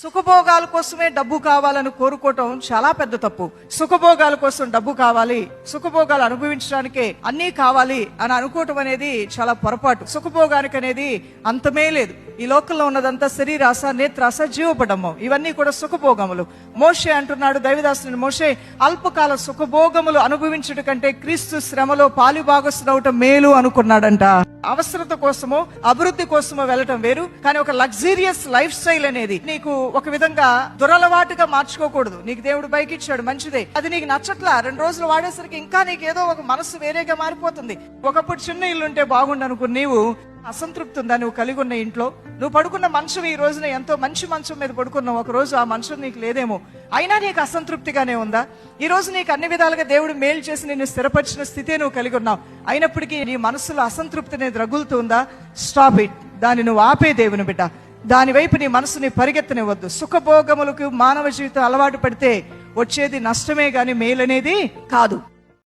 సుఖభోగాల కోసమే డబ్బు కావాలని కోరుకోవటం చాలా పెద్ద తప్పు. సుఖభోగాల కోసం డబ్బు కావాలి, సుఖభోగాలు అనుభవించడానికే అన్నీ కావాలి అని అనుకోవటం అనేది చాలా పొరపాటు. సుఖభోగానికి అనేది అంతమే లేదు. ఈ లోకంలో ఉన్నదంతా శరీరాశ, నేత్రాశ, జీవపడము, ఇవన్నీ కూడా సుఖభోగములు. మోషే అంటున్నాడు, దైవదాసుని మోషే, అల్పకాల సుఖభోగములు అనుభవించడం కంటే క్రీస్తు శ్రమలో పాలుభాగస్తుడవటం మేలు అనుకున్నాడంట. అవసరత కోసమో అభివృద్ధి కోసమో వెళ్ళటం వేరు, కానీ ఒక లగ్జీరియస్ లైఫ్ స్టైల్ అనేది నీకు ఒక విధంగా దురలవాటుగా మార్చుకోకూడదు. నీకు దేవుడు బైక్ ఇచ్చాడు, మంచిదే, అది నీకు నచ్చట్లా, 2 రోజులు వాడేసరికి ఇంకా నీకేదో ఒక మనసు వేరేగా మారిపోతుంది. ఒకప్పుడు చిన్న ఇల్లు ఉంటే బాగుండు నీవు అసంతృప్తి ఉందా నువ్వు కలిగి ఉన్న ఇంట్లో? నువ్వు పడుకున్న మంచం ఈ రోజున ఎంతో మంచి మంచం మీద పడుకున్నావు, ఒక రోజు ఆ మంచం నీకు లేదేమో, అయినా నీకు అసంతృప్తిగానే ఉందా? ఈ రోజు నీకు అన్ని విధాలుగా దేవుడు మేలు చేసి నిన్ను స్థిరపరిచిన స్థితే నువ్వు కలిగి ఉన్నావు, అయినప్పటికీ నీ మనసులో అసంతృప్తి అనేది రగులుతుందా? Stop it. దాన్ని నువ్వు ఆపే దేవుని బిడ్డ. దాని వైపు నీ మనసుని పరిగెత్తనివ్వద్దు. సుఖభోగములకు మానవ జీవితం అలవాటు పడితే వచ్చేది నష్టమే గాని మేలనేది కాదు.